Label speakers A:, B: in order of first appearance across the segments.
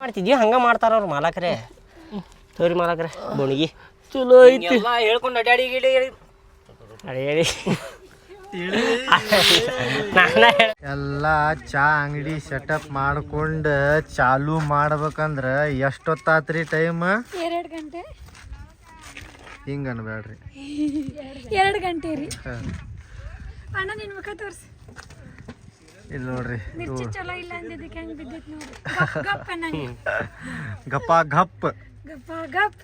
A: ಮಾಡ್ತಿದ್ವಿ ಹಂಗ ಮಾಡ್ತಾರ ಅವ್ರು ಮಾಲಕರೇ. ತೋರಿ ಮಾಲಕರೇ ಬೋಣಿಗಿ
B: ಚಲೋ ಐತಿ
A: ಹೇಳ್ಕೊಂಡು ಅಡ್ಯಾಡಿ ಗಿಡಿ ಹೇಳಿ
C: ಎಲ್ಲ ಚಾ ಅಂಗಡಿ ಸೆಟಪ್ ಮಾಡ್ಕೊಂಡು ಚಾಲು ಮಾಡ್ಬೇಕಂದ್ರೆ ಎಷ್ಟೊತ್ತಾತ್ರಿ ಟೈಮ್?
D: 2 ಗಂಟೆ.
C: ಹಿಂಗ ಅನ್ಬೇಡ್ರಿ,
D: 2 ಗಂಟೆ ರೀ. ಅಣ್ಣ ನಿನ್ ಮುಖ ತೋರ್ಸಿ.
C: ಇಲ್ಲಿ ನೋಡ್ರಿ,
D: ಮಿರ್ಚಿ ಚಲೋ ಇಲ್ಲ ಅಂದಿದ್ದಕ್ಕೆ ಹೆಂಗ್ ಬಿದ್ದೈತಿ ನೋಡ್ರಿ. ಗಪ್ ಅನ್ನಂಗೆ.
C: ಗಪ್ಪ ಗಪ್
D: ಗಪ್ಪ ಗಪ್.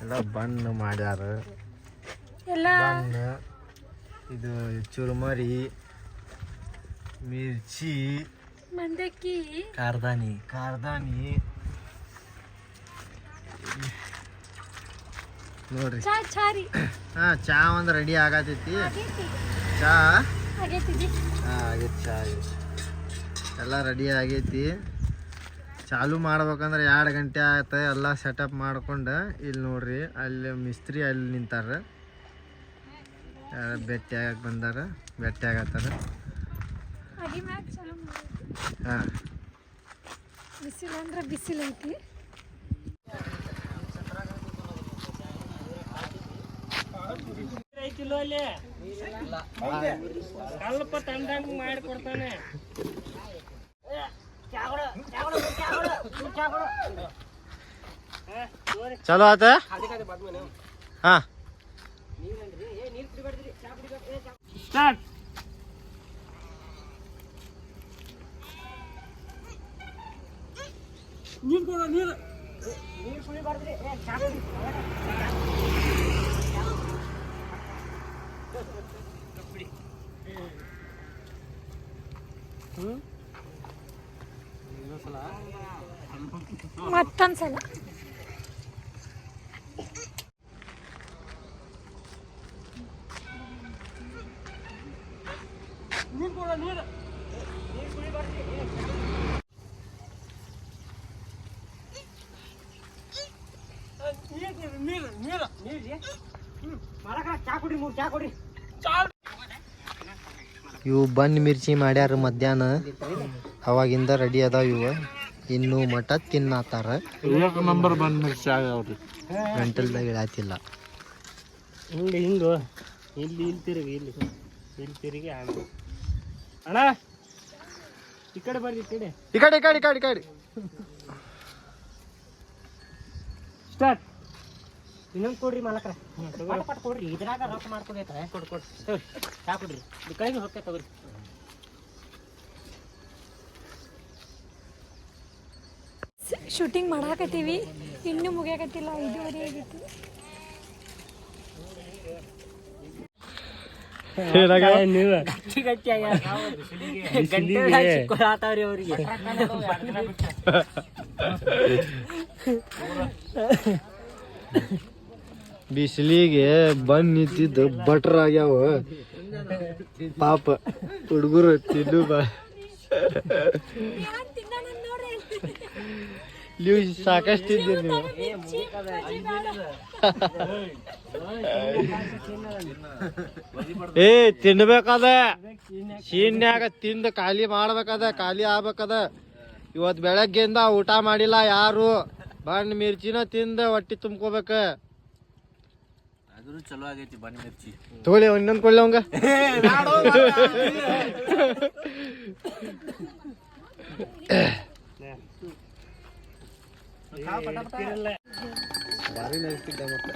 C: ಎಲ್ಲ ಬಣ್ಣ ಮಾಡ್ಯಾರ.
D: ಎಲ್ಲ
C: ಬಣ್ಣ ಇದು ಚುರುಮರಿ, ಮಿರ್ಚಿ,
D: ಮಂದಕ್ಕಿ,
A: ಕಾರ್ದಾನಿ
C: ನೋಡ್ರಿ.
D: ಚಾರಿ
C: ಹಾ, ಚಾ ಒಂದ್ ರೆಡಿ ಆಗತೈತಿ. ಚಾ
D: ಆಗೈತಿ.
C: ಆಗೈತಿ, ಚಾ ಎಲ್ಲ ರೆಡಿ ಆಗೈತಿ. ಚಾಲು ಮಾಡ್ಬೇಕಂದ್ರೆ 2 ಗಂಟೆ ಆಯ್ತು. ಎಲ್ಲ ಸೆಟಪ್ ಮಾಡ್ಕೊಂಡು ಇಲ್ಲಿ ನೋಡ್ರಿ, ಅಲ್ಲಿ ಮಿಸ್ತ್ರಿ ಅಲ್ಲಿ ನಿಂತಾರ, ಭೇಟಿ ಆಗಕ್ಕೆ ಬಂದಾರ, ಭೇಟಿ ಆಗತ್ತಾರ. ಹಾಂ,
D: ಬಿಸಿಲು ಅಂದ್ರೆ ಬಿಸಿಲು ಐತಿ.
A: ಸ್ವಲ್ಪ ತಂದಂಗ ಮಾಡಿ ಕೊಡ್ತಾನೆ.
C: ಚಲೋ ಆತ. ಹಾ,
A: ಸ್ಟಾರ್ಟ್. ನೀರು ಕುಡಿಬಾರ್ದ್ರಿ.
D: ಮತ್ತೊಂದ್ಸಲ
C: ಇವು ಬನ್ ಮಿರ್ಚಿ ಮಾಡ್ಯಾರ ಮಧ್ಯಾಹ್ನ, ಅವಾಗಿಂದ ರೆಡಿ ಅದಾವ ಇವು. ಇನ್ನು ಮಠ ತಿನ್ನತ್ತಾರ.
B: ನಂಬರ್ ಬಂದ್ ಮಿರ್ಚಿ ಆಗ್ಯಾವ್ರಿ.
C: ಗಂಟಲ್ದಾಗ ಇಳಾತಿಲ್ಲ.
A: ಹಿಂಗ ಇಲ್ಲಿ ತಿರುಗಿ ಇಲ್ಲಿ ತಿರುಗಿ ಅಣ್ಣ ಈ ಕಡೆ ಬರ್ರಿ,
C: ಈ ಕಡೆ
A: ಸ್ಟಾರ್ಟ್. ಇನ್ನೊಂದು ಕೊಡ್ರಿ ಮಾಲಕ್ರ, ಪಟ್ ಕೊಡ್ರಿ. ಇದ್ರಾಗ ರೊಕ್ಕ ಮಾಡ್ಕೊಬೇಕ. ಕೊಡ್ರಿ ಚಾ ಕೊಡ್ರಿ. ಈ ಕಡೆಗೆ ಹೋಗ್ತೇ ತಗೋರಿ.
D: ಶೂಟಿಂಗ್ ಮಾಡಾಕತ್ತೀವಿ, ಇನ್ನೂ ಮುಗಿಯಾಕತ್ತಿಲ್ಲ. 5:30 ಆಗೈತಿ.
A: ಗಟ್ಟಿ ಅವ್ರಿಗೆ.
C: ಬಿಸಿಲಿಗೆ ಬಂದ್ ನಿಂತಿದ್ದು ಬಟ್ರ್ ಆಗ್ಯಾವ ಪಾಪ ಹುಡುಗರು. ತಿನ್ನು ಬಾ, ನೀವು ಸಾಕಷ್ಟಿದ್ದೀರಿ ನೀವು. ತಿನ್ಬೇಕದ, ಶೀನ್ಯಾಗ ತಿಂದು ಖಾಲಿ ಮಾಡ್ಬೇಕದ, ಖಾಲಿ ಆಗ್ಬೇಕದ. ಇವತ್ತು ಬೆಳಗ್ಗೆಯಿಂದ ಊಟ ಮಾಡಿಲ್ಲ ಯಾರು. ಬಣ್ಣ ಮಿರ್ಚಿನ ತಿಂದ ಹೊಟ್ಟಿ ತುಂಬ್ಕೋಬೇಕ.
B: ಚಲೋ ಆಗೈತಿ ಬಣ್ಣ ಮಿರ್ಚಿ.
C: ತಗೊಳ್ಳಿ, ಇನ್ನೊಂದು ಕೊಳ್ಳಿ ಅವಂಗ. ಭಾರಿ ನಗ್ತಿದ್ದ ಮತ್ತೆ.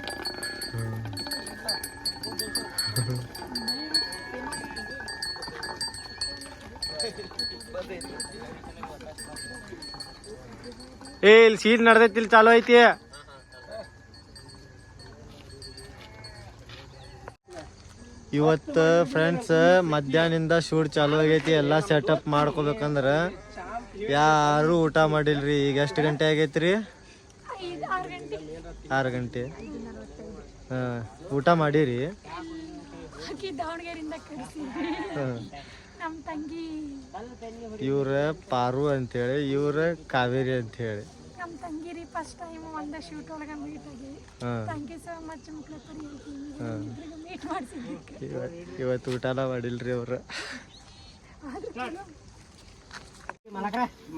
C: ಇಲ್ಲಿ ಸೀಟ್ ನಡ್ದೈತಿ, ಇಲ್ಲಿ ಚಾಲು ಐತಿ. ಇವತ್ತು ಫ್ರೆಂಡ್ಸ್ ಮಧ್ಯಾಹ್ನದಿಂದ ಶೂಟ್ ಚಾಲು ಆಗೈತಿ. ಎಲ್ಲ ಸೆಟಪ್ ಮಾಡ್ಕೋಬೇಕಂದ್ರೆ ಯಾರು ಊಟ ಮಾಡಿಲ್ರಿ. ಈಗ ಎಷ್ಟು ಗಂಟೆ ಆಗೈತ್ರಿ? 6 ಗಂಟೆ. ಹಾಂ, ಊಟ ಮಾಡಿರಿ?
D: ದಾವಣಗೆರೆಯಿಂದ ನಮ್ಮ ತಂಗಿ
C: ಇವ್ರ ಪಾರು ಅಂತೇಳಿ, ಇವ್ರ ಕಾವೇರಿ ಅಂತೇಳಿ.
D: ನಮ್ಮ ತಂಗಿ ರೀ. ಫಸ್ಟ್ ಟೈಮ್ ಒಂದು ಶೂಟ್ ಒಳಗೆ ಮೀಟ್ ಆಗಿ. Thank you so much meet ಮಾಡಿಸಿದ್ವಿ.
C: ಇವತ್ತು ಊಟನ ಮಾಡಿಲ್ರಿ ಅವ್ರು.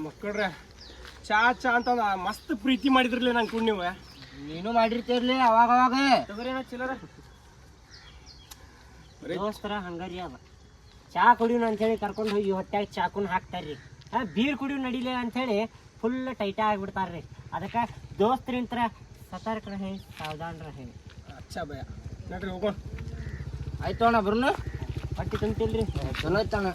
A: ಮಕ್ಕಳ್ರೆ ಚಾ ಚಾ ಅಂತ ಮಸ್ತ್ ಪ್ರೀತಿ ಮಾಡಿದ್ರಲ್ಲ ನಂಗೆ ಕೂಡ ನೀವು
E: ನೀನು ಮಾಡಿರ್ತೀರ್ಲಿ ಅವಾಗ ಅವಾಗ
A: ತಗೋರೇನ ಚಿಲ್ಲರ ದೋಸ್ತರ ಹಂಗಾರಿ ಅದ ಚಾ ಕುಡಿಯೋಣ ಅಂತೇಳಿ ಕರ್ಕೊಂಡು ಹೋಗಿ ಹೊಟ್ಯಾಗ ಚಾಕುನ್ ಹಾಕ್ತಾರ್ರಿ ಬೀರ್ ಕುಡಿಯೋ ನಡಿಲಿ ಅಂಥೇಳಿ ಫುಲ್ ಟೈಟ ಆಗಿಬಿಡ್ತಾರ್ರಿ ಅದಕ್ಕೆ ದೋಸ್ತರಿಂತ್ರ ಸತರ್ಕ ರಹೆ ಸಾವಧಾನ್ ರಹೆ ಅಚ್ಚಾ ಭಯ ನೋಡ್ರಿ ಹೋಗೋಣ
E: ಆಯ್ತು ಅಣ್ಣ ಬರ್ನು
A: ಹೊಟ್ಟಿ ತುಂಬ್ತಿಲ್ರಿ
E: ಚಲೋ ಐತಣ್ಣ